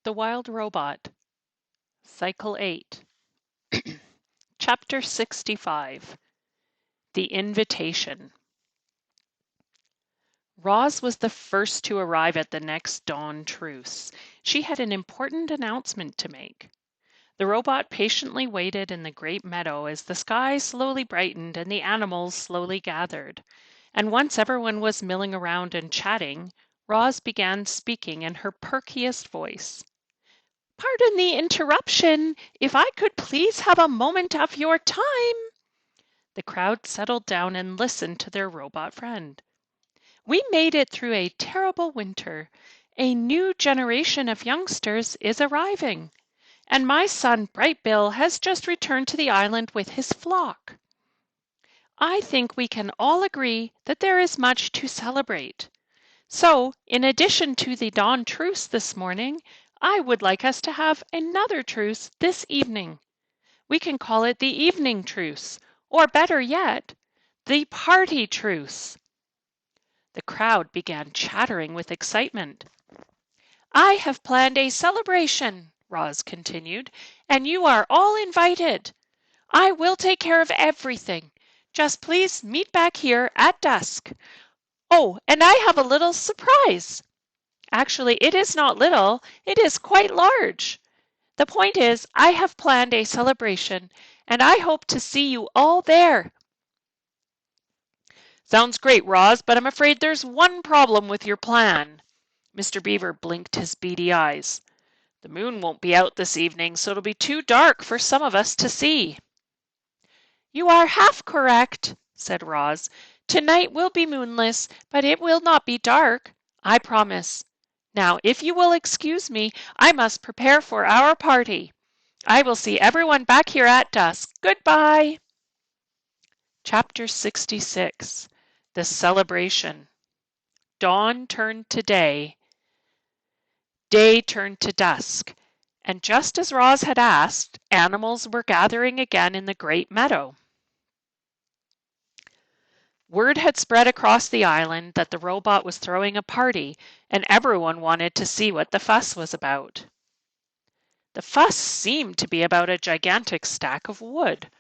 the Wild Robot, Cycle 8, Chapter 65, The Invitation. Roz was the first to arrive at the next dawn truce. She had an important announcement to make. The robot patiently waited in the great meadow as the sky slowly brightened and the animals slowly gathered. And once everyone was milling around and chatting, Roz began speaking in her perkiest voice. "Pardon the interruption. If I could please have a moment of your time." The crowd settled down and listened to their robot friend. "We made it through a terrible winter. A new generation of youngsters is arriving, and my son Bright Bill has just returned to the island with his flock. I think we can all agree that there is much to celebrate. So, in addition to the dawn truce this morning, I would like us to have another truce this evening. We can call it the evening truce, or better yet, the party truce." The crowd began chattering with excitement. "I have planned a celebration," Roz continued, "and you are all invited. I will take care of everything. Just please meet back here at dusk. Oh, and I have a little surprise. Actually, it is not little, it is quite large. The point is, I have planned a celebration, and I hope to see you all there." "Sounds great, Roz, but I'm afraid there's one problem with your plan." Mr. Beaver blinked his beady eyes. "The moon won't be out this evening, so it'll be too dark for some of us to see." "You are half correct," said Roz. "Tonight will be moonless, but it will not be dark, I promise. Now, if you will excuse me, I must prepare for our party. I will see everyone back here at dusk. Goodbye." Chapter 66, The Celebration. Dawn turned to day. Day turned to dusk. And just as Roz had asked, animals were gathering again in the great meadow. Word had spread across the island that the robot was throwing a party, and everyone wanted to see what the fuss was about. The fuss seemed to be about a gigantic stack of wood.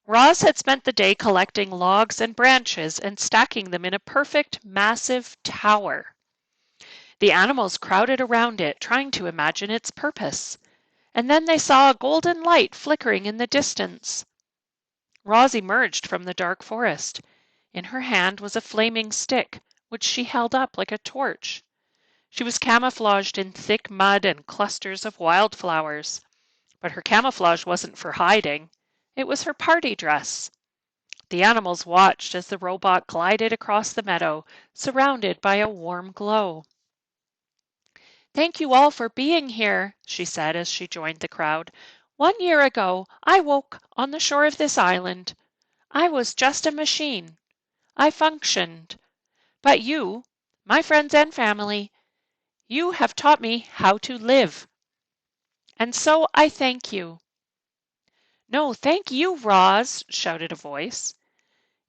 Roz had spent the day collecting logs and branches and stacking them in a perfect, massive tower. The animals crowded around it, trying to imagine its purpose. And then they saw a golden light flickering in the distance. Roz emerged from the dark forest. In her hand was a flaming stick, which she held up like a torch. She was camouflaged in thick mud and clusters of wildflowers. But her camouflage wasn't for hiding. It was her party dress. The animals watched as the robot glided across the meadow, surrounded by a warm glow. "Thank you all for being here," she said as she joined the crowd. "1 year ago, I woke on the shore of this island. I was just a machine. I functioned. But you, my friends and family, you have taught me how to live. And so I thank you." "No, thank you, Roz," shouted a voice.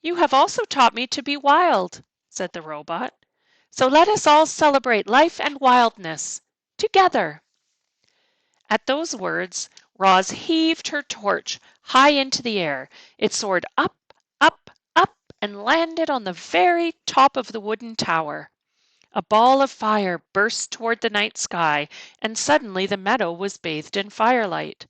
"You have also taught me to be wild," said the robot. "So let us all celebrate life and wildness together." At those words, Roz heaved her torch high into the air. It soared up, up, up, and landed on the very top of the wooden tower. A ball of fire burst toward the night sky, and suddenly the meadow was bathed in firelight.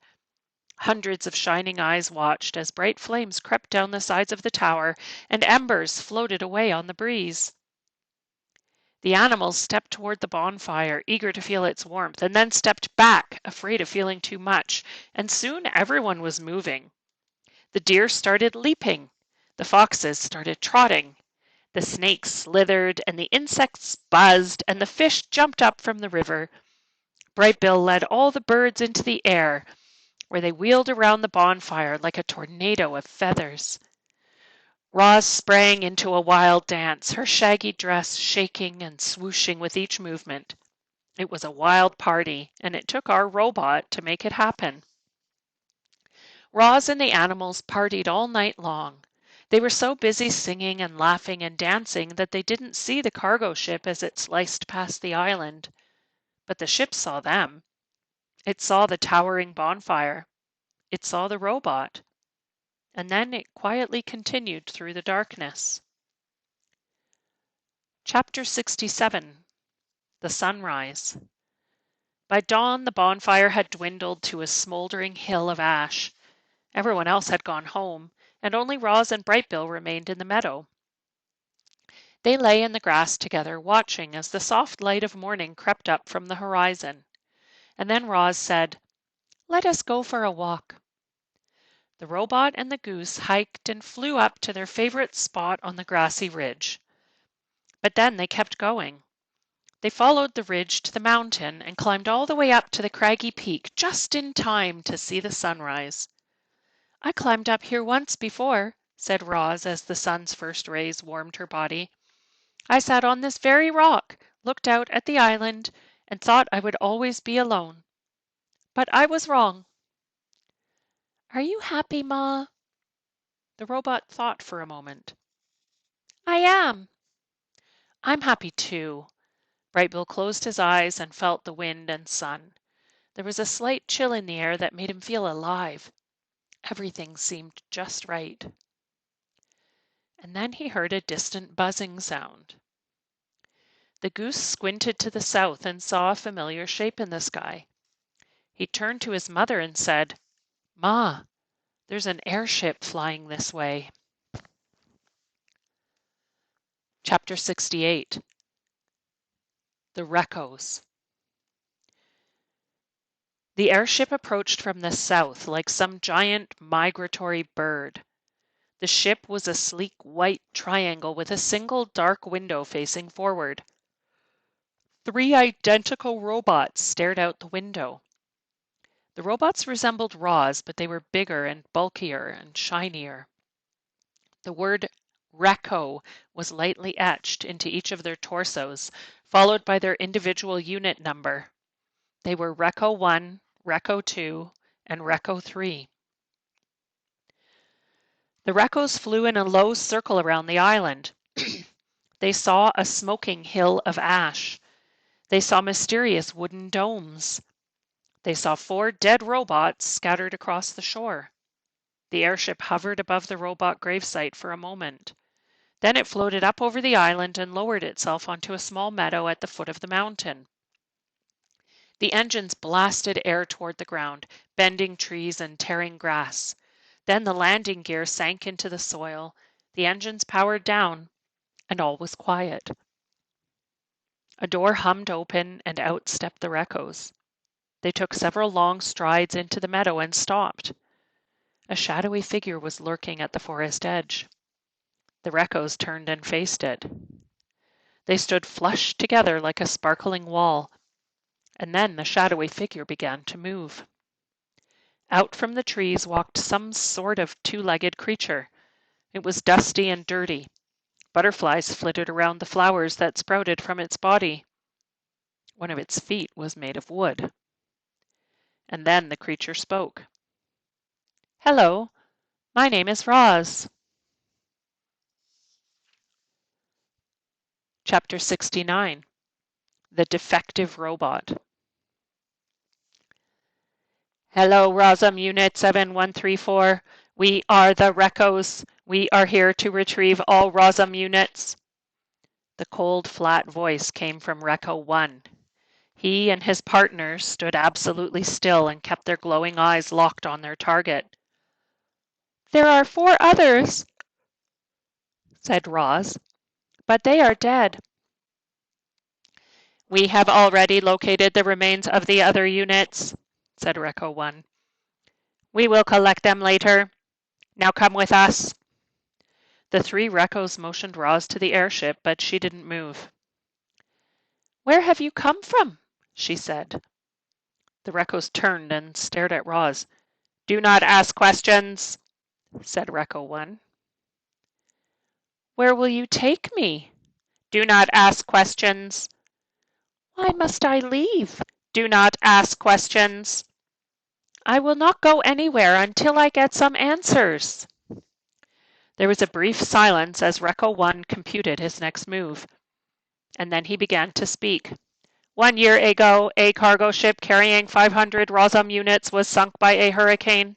Hundreds of shining eyes watched as bright flames crept down the sides of the tower and embers floated away on the breeze. The animals stepped toward the bonfire, eager to feel its warmth, and then stepped back, afraid of feeling too much, and soon everyone was moving. The deer started leaping. The foxes started trotting. The snakes slithered, and the insects buzzed, and the fish jumped up from the river. Bright Bill led all the birds into the air, where they wheeled around the bonfire like a tornado of feathers. Roz sprang into a wild dance, her shaggy dress shaking and swooshing with each movement. It was a wild party, and it took our robot to make it happen. Roz and the animals partied all night long. They were so busy singing and laughing and dancing that they didn't see the cargo ship as it sliced past the island. But the ship saw them. It saw the towering bonfire. It saw the robot. And then it quietly continued through the darkness. Chapter 67. The Sunrise. By dawn, the bonfire had dwindled to a smoldering hill of ash. Everyone else had gone home, and only Roz and Brightbill remained in the meadow. They lay in the grass together, watching as the soft light of morning crept up from the horizon. And then Roz said, "Let us go for a walk." The robot and the goose hiked and flew up to their favorite spot on the grassy ridge. But then they kept going. They followed the ridge to the mountain and climbed all the way up to the craggy peak just in time to see the sunrise. "I climbed up here once before," said Roz as the sun's first rays warmed her body. "I sat on this very rock, looked out at the island, and thought I would always be alone. But I was wrong." "Are you happy, Ma?" The robot thought for a moment. "I am." "I'm happy too." Brightbill closed his eyes and felt the wind and sun. There was a slight chill in the air that made him feel alive. Everything seemed just right. And then he heard a distant buzzing sound. The goose squinted to the south and saw a familiar shape in the sky. He turned to his mother and said, "Ma, there's an airship flying this way." Chapter 68. The Recos. The airship approached from the south like some giant migratory bird. The ship was a sleek white triangle with a single dark window facing forward. 3 identical robots stared out the window. The robots resembled Roz, but they were bigger and bulkier and shinier. The word Reco was lightly etched into each of their torsos, followed by their individual unit number. They were Reco 1, Reco 2, and Reco 3. The Recos flew in a low circle around the island. They saw a smoking hill of ash. They saw mysterious wooden domes. They saw 4 dead robots scattered across the shore. The airship hovered above the robot gravesite for a moment. Then it floated up over the island and lowered itself onto a small meadow at the foot of the mountain. The engines blasted air toward the ground, bending trees and tearing grass. Then the landing gear sank into the soil, the engines powered down, and all was quiet. A door hummed open, and out stepped the Recos. They took several long strides into the meadow and stopped. A shadowy figure was lurking at the forest edge. The Recos turned and faced it. They stood flush together like a sparkling wall, and then the shadowy figure began to move. Out from the trees walked some sort of 2-legged creature. It was dusty and dirty. Butterflies flitted around the flowers that sprouted from its body. One of its feet was made of wood. And then the creature spoke. "Hello, my name is Roz." Chapter 69. The Defective Robot. "Hello, Rosum Unit 7134. We are the Recos. We are here to retrieve all Rosum units." The cold, flat voice came from Reco 1. He and his partners stood absolutely still and kept their glowing eyes locked on their target. "There are 4 others," said Roz, "but they are dead." "We have already located the remains of the other units," said Reco 1. "We will collect them later. Now come with us." The 3 Recos motioned Roz to the airship, but she didn't move. "Where have you come from?" she said. The Recos turned and stared at Roz. "Do not ask questions," said Reco 1. "Where will you take me?" "Do not ask questions." "Why must I leave?" "Do not ask questions." "I will not go anywhere until I get some answers." There was a brief silence as Reco 1 computed his next move, and then he began to speak. 1 year ago, a cargo ship carrying 500 Rosam units was sunk by a hurricane.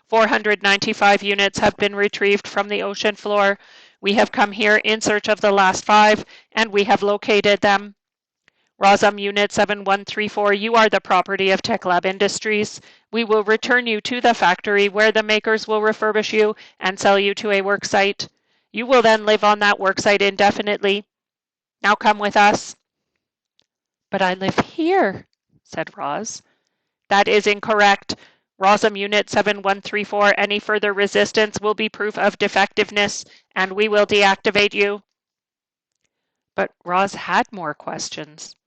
495 units have been retrieved from the ocean floor. We have come here in search of the last 5, and we have located them. Rosam Unit 7134, you are the property of TechLab Industries. We will return you to the factory where the makers will refurbish you and sell you to a work site. You will then live on that work site indefinitely. Now come with us. But I live here, said Roz. That is incorrect. Rosam Unit 7134, any further resistance will be proof of defectiveness, and we will deactivate you. But Roz had more questions.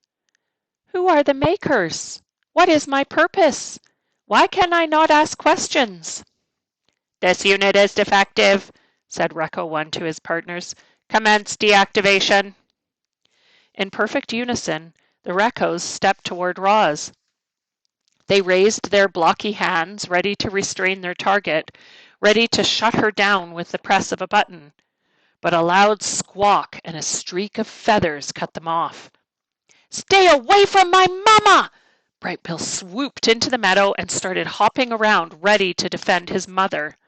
Who are the makers? What is my purpose? Why can I not ask questions? This unit is defective, said Recco 1 to his partners. Commence deactivation. In perfect unison, the Reccos stepped toward Roz. They raised their blocky hands, ready to restrain their target, ready to shut her down with the press of a button. But a loud squawk and a streak of feathers cut them off. Stay away from my mama! Brightbill swooped into the meadow and started hopping around, ready to defend his mother.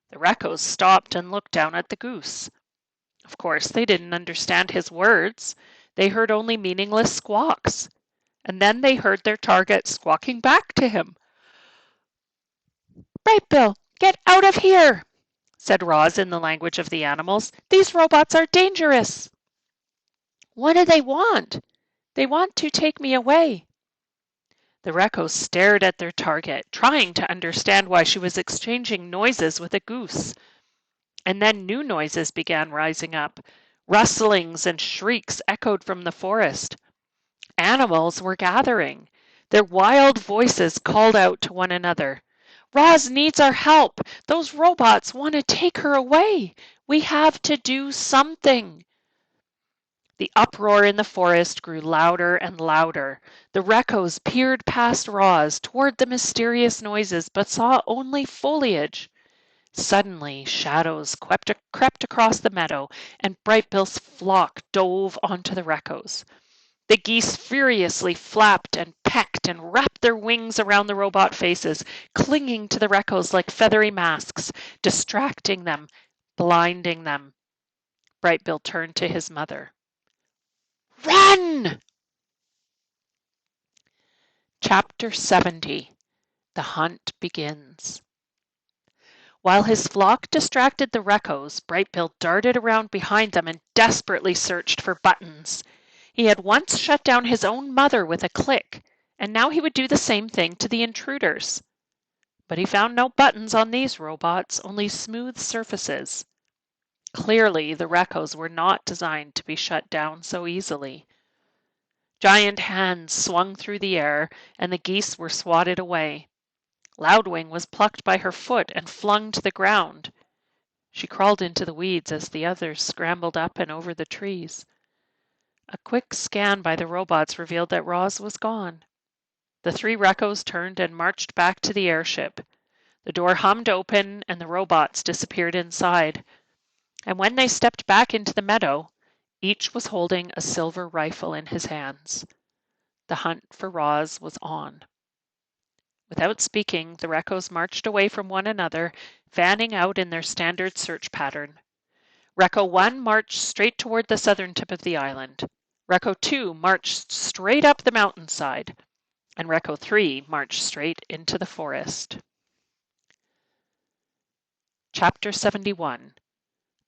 The Reccos stopped and looked down at the goose. Of course, they didn't understand his words. They heard only meaningless squawks. And then they heard their target squawking back to him. Brightbill, get out of here, said Roz in the language of the animals. These robots are dangerous. What do they want? They want to take me away. The Reccos stared at their target, trying to understand why she was exchanging noises with a goose. And then new noises began rising up. Rustlings and shrieks echoed from the forest. Animals were gathering. Their wild voices called out to one another. Roz needs our help. Those robots want to take her away. We have to do something. The uproar in the forest grew louder and louder. The Reccos peered past Roz toward the mysterious noises, but saw only foliage. Suddenly, shadows crept across the meadow, and Brightbill's flock dove onto the Reccos. The geese furiously flapped and pecked and wrapped their wings around the robot faces, clinging to the Reccos like feathery masks, distracting them, blinding them. Brightbill turned to his mother. Run! Chapter 70. The Hunt Begins. While his flock distracted the Reccos, Brightbill darted around behind them and desperately searched for buttons. He had once shut down his own mother with a click, and now he would do the same thing to the intruders. But he found no buttons on these robots, only smooth surfaces. Clearly, the Reccos were not designed to be shut down so easily. Giant hands swung through the air, and the geese were swatted away. Loudwing was plucked by her foot and flung to the ground. She crawled into the weeds as the others scrambled up and over the trees. A quick scan by the robots revealed that Roz was gone. The 3 Reccos turned and marched back to the airship. The door hummed open and the robots disappeared inside. And when they stepped back into the meadow, each was holding a silver rifle in his hands. The hunt for Roz was on. Without speaking, the Reccos marched away from one another, fanning out in their standard search pattern. Recco 1 marched straight toward the southern tip of the island. Recco 2 marched straight up the mountainside. And Recco 3 marched straight into the forest. Chapter 71.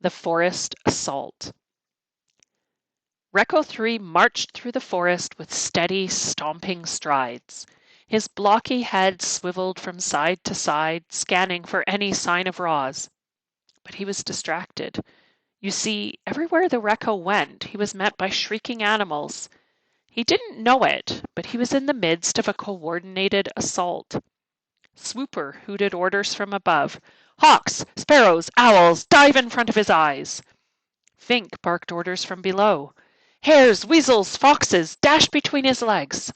The Forest Assault. Recco 3 marched through the forest with steady, stomping strides. His blocky head swiveled from side to side, scanning for any sign of Roz. But he was distracted. You see, everywhere the Recco went, he was met by shrieking animals. He didn't know it, but he was in the midst of a coordinated assault. Swooper hooted orders from above. Hawks, sparrows, owls, dive in front of his eyes. Fink barked orders from below. Hares, weasels, foxes, dash between his legs.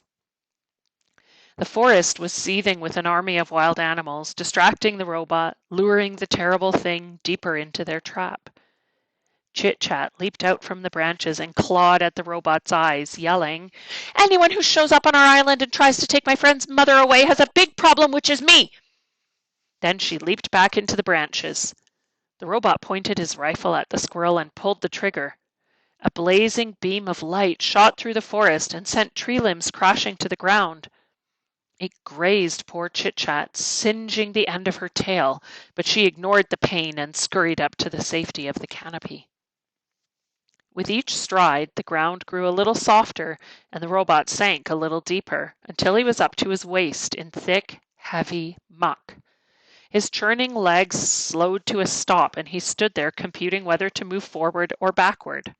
The forest was seething with an army of wild animals, distracting the robot, luring the terrible thing deeper into their trap. Chit Chat leaped out from the branches and clawed at the robot's eyes, yelling, "Anyone who shows up on our island and tries to take my friend's mother away has a big problem, which is me!" Then she leaped back into the branches. The robot pointed his rifle at the squirrel and pulled the trigger. A blazing beam of light shot through the forest and sent tree limbs crashing to the ground. It grazed poor Chit Chat, singeing the end of her tail, but she ignored the pain and scurried up to the safety of the canopy. With each stride, the ground grew a little softer and the robot sank a little deeper until he was up to his waist in thick, heavy muck. His churning legs slowed to a stop and he stood there computing whether to move forward or backward.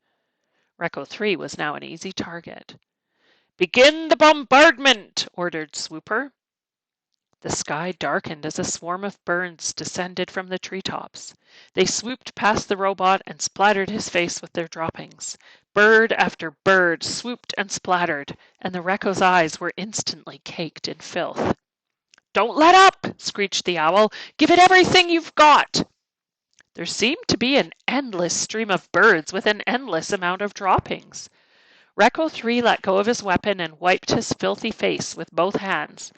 Recco 3 was now an easy target. "Begin the bombardment!" ordered Swooper. The sky darkened as a swarm of birds descended from the treetops. They swooped past the robot and splattered his face with their droppings. Bird after bird swooped and splattered, and the Recco's eyes were instantly caked in filth. "Don't let up!" screeched the owl. "Give it everything you've got!" There seemed to be an endless stream of birds with an endless amount of droppings. Recco 3 let go of his weapon and wiped his filthy face with both hands.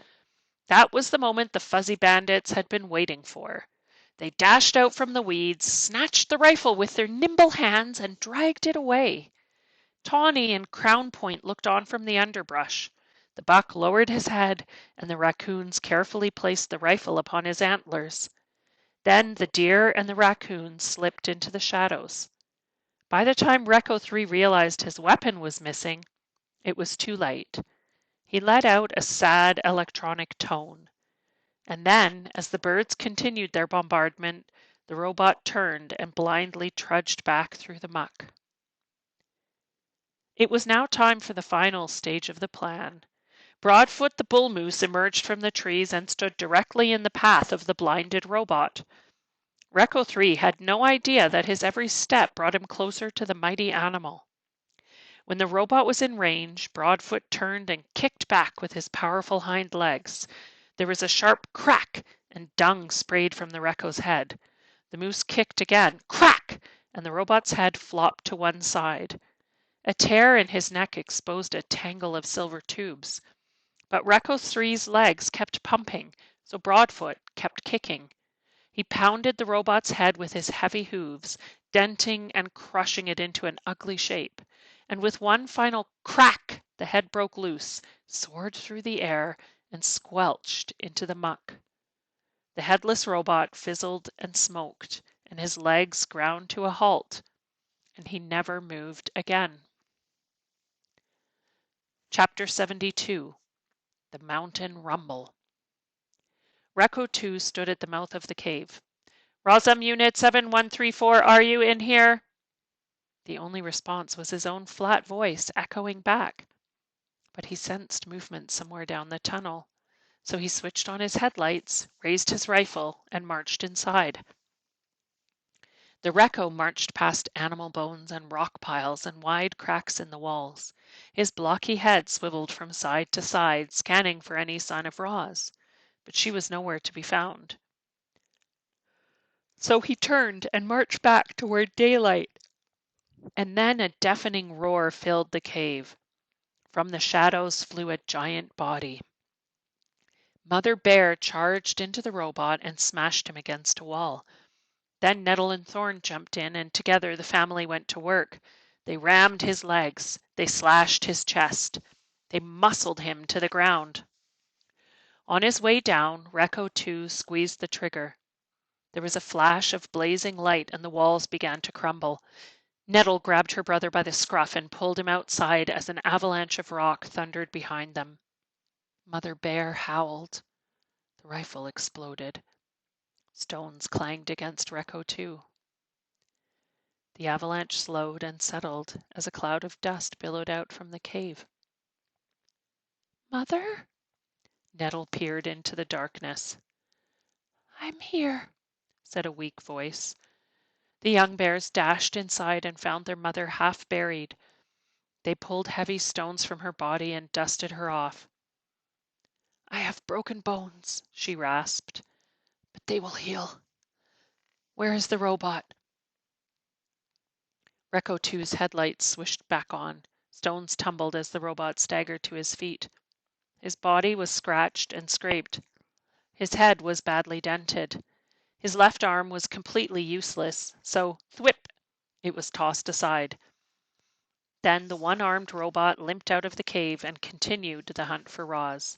That was the moment the fuzzy bandits had been waiting for. They dashed out from the weeds, snatched the rifle with their nimble hands, and dragged it away. Tawny and Crown Point looked on from the underbrush. The buck lowered his head, and the raccoons carefully placed the rifle upon his antlers. Then the deer and the raccoons slipped into the shadows. By the time Recco 3 realized his weapon was missing, it was too late. He let out a sad electronic tone. And then, as the birds continued their bombardment, the robot turned and blindly trudged back through the muck. It was now time for the final stage of the plan. Broadfoot the bull moose emerged from the trees and stood directly in the path of the blinded robot. Recco 3 had no idea that his every step brought him closer to the mighty animal. When the robot was in range, Broadfoot turned and kicked back with his powerful hind legs. There was a sharp crack, and dung sprayed from the Recco's head. The moose kicked again, crack, and the robot's head flopped to one side. A tear in his neck exposed a tangle of silver tubes. But Recco 3's legs kept pumping, so Broadfoot kept kicking. He pounded the robot's head with his heavy hooves, denting and crushing it into an ugly shape. And with one final crack, the head broke loose, soared through the air, and squelched into the muck. The headless robot fizzled and smoked, and his legs ground to a halt, and he never moved again. Chapter 72. The Mountain Rumble. Recco 2 stood at the mouth of the cave. "Rosum Unit 7134, are you in here?" The only response was his own flat voice echoing back. But he sensed movement somewhere down the tunnel, so he switched on his headlights, raised his rifle, and marched inside. The Recco marched past animal bones and rock piles and wide cracks in the walls. His blocky head swiveled from side to side, scanning for any sign of Roz, but she was nowhere to be found. So he turned and marched back toward daylight. And then a deafening roar filled the cave. From the shadows flew a giant body. Mother Bear charged into the robot and smashed him against a wall. Then Nettle and Thorn jumped in, and together the family went to work. They rammed his legs. They slashed his chest. They muscled him to the ground. On his way down, Recco 2 squeezed the trigger. There was a flash of blazing light, and the walls began to crumble. Nettle grabbed her brother by the scruff and pulled him outside as an avalanche of rock thundered behind them. Mother Bear howled. The rifle exploded. Stones clanged against Recco 2. The avalanche slowed and settled as a cloud of dust billowed out from the cave. "Mother?" Nettle peered into the darkness. "I'm here," said a weak voice. The young bears dashed inside and found their mother half buried. They pulled heavy stones from her body and dusted her off. "I have broken bones," she rasped, "but they will heal. Where is the robot?" Recco 2's headlights swished back on. Stones tumbled as the robot staggered to his feet. His body was scratched and scraped. His head was badly dented. His left arm was completely useless, so thwip! It was tossed aside. Then the one-armed robot limped out of the cave and continued the hunt for Roz.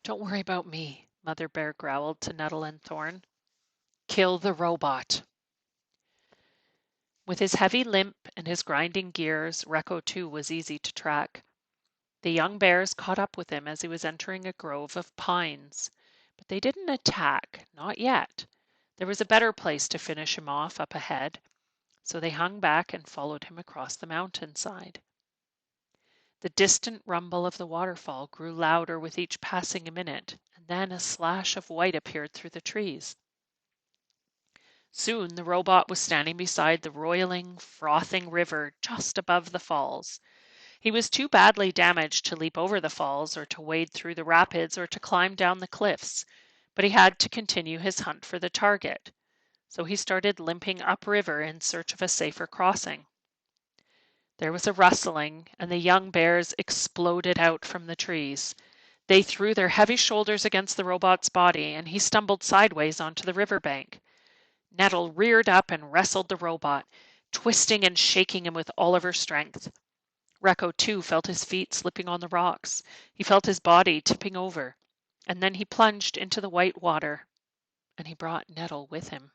"Don't worry about me," Mother Bear growled to Nettle and Thorn. "Kill the robot." With his heavy limp and his grinding gears, Recco 2 was easy to track. The young bears caught up with him as he was entering a grove of pines. But they didn't attack, not yet. There was a better place to finish him off up ahead, so they hung back and followed him across the mountainside. The distant rumble of the waterfall grew louder with each passing minute, and then a slash of white appeared through the trees. Soon the robot was standing beside the roiling, frothing river just above the falls. He was too badly damaged to leap over the falls or to wade through the rapids or to climb down the cliffs, but he had to continue his hunt for the target. So he started limping upriver in search of a safer crossing. There was a rustling, and the young bears exploded out from the trees. They threw their heavy shoulders against the robot's body, and he stumbled sideways onto the riverbank. Nettle reared up and wrestled the robot, twisting and shaking him with all of her strength. Recco 2 felt his feet slipping on the rocks. He felt his body tipping over, and then he plunged into the white water, and he brought Nettle with him.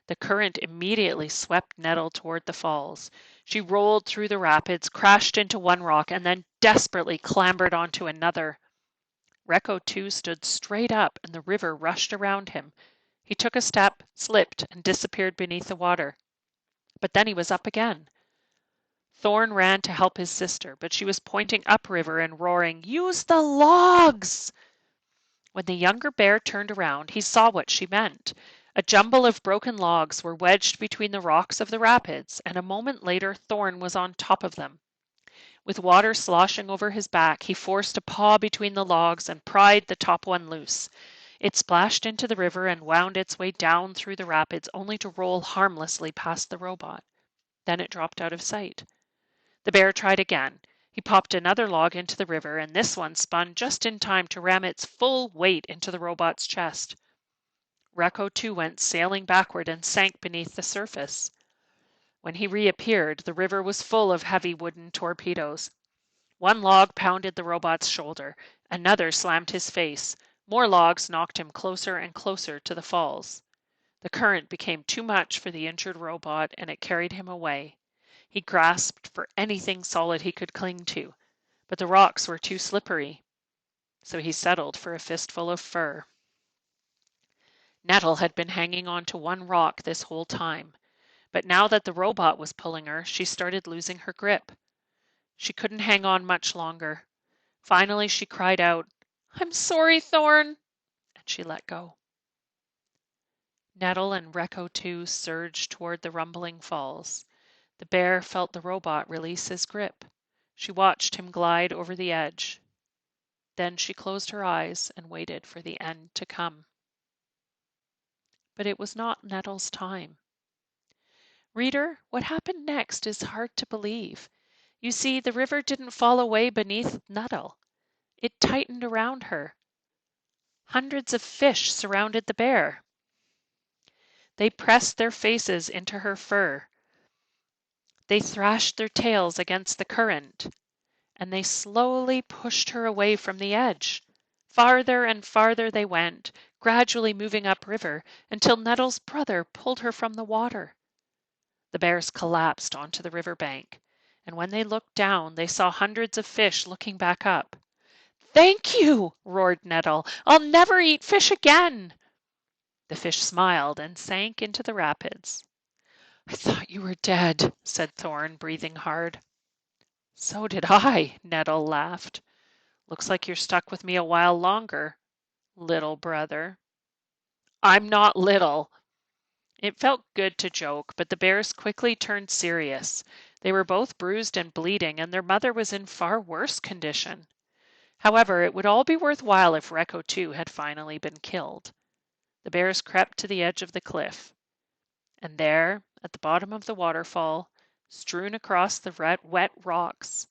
The current immediately swept Nettle toward the falls. She rolled through the rapids, crashed into one rock, and then desperately clambered onto another. Recco 2 stood straight up, and the river rushed around him. He took a step, slipped, and disappeared beneath the water. But then he was up again. Thorn ran to help his sister, but she was pointing upriver and roaring, "Use the logs!" When the younger bear turned around, he saw what she meant. A jumble of broken logs were wedged between the rocks of the rapids, and a moment later Thorn was on top of them. With water sloshing over his back, he forced a paw between the logs and pried the top one loose. It splashed into the river and wound its way down through the rapids, only to roll harmlessly past the robot. Then it dropped out of sight. The bear tried again. He popped another log into the river, and this one spun just in time to ram its full weight into the robot's chest. Recco 2 went sailing backward and sank beneath the surface. When he reappeared, the river was full of heavy wooden torpedoes. One log pounded the robot's shoulder. Another slammed his face. More logs knocked him closer and closer to the falls. The current became too much for the injured robot, and it carried him away. He grasped for anything solid he could cling to, but the rocks were too slippery, so he settled for a fistful of fur. Nettle had been hanging on to one rock this whole time, but now that the robot was pulling her, she started losing her grip. She couldn't hang on much longer. Finally, she cried out, "I'm sorry, Thorn," and she let go. Nettle and Recco 2 surged toward the rumbling falls. The bear felt the robot release his grip. She watched him glide over the edge. Then she closed her eyes and waited for the end to come. But it was not Nettle's time. Reader, what happened next is hard to believe. You see, the river didn't fall away beneath Nettle. It tightened around her. Hundreds of fish surrounded the bear. They pressed their faces into her fur. They thrashed their tails against the current, and they slowly pushed her away from the edge. Farther and farther they went, gradually moving upriver, until Nettle's brother pulled her from the water. The bears collapsed onto the river bank, and when they looked down, they saw hundreds of fish looking back up. "Thank you!" roared Nettle. "I'll never eat fish again." The fish smiled and sank into the rapids. "I thought you were dead," said Thorn, breathing hard. "So did I," Nettle laughed. "Looks like you're stuck with me a while longer, little brother." "I'm not little." It felt good to joke, but the bears quickly turned serious. They were both bruised and bleeding, and their mother was in far worse condition. However, it would all be worthwhile if Recco 2 had finally been killed. The bears crept to the edge of the cliff, And there, at the bottom of the waterfall, strewn across the wet rocks,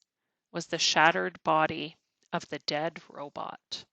was the shattered body of the dead robot.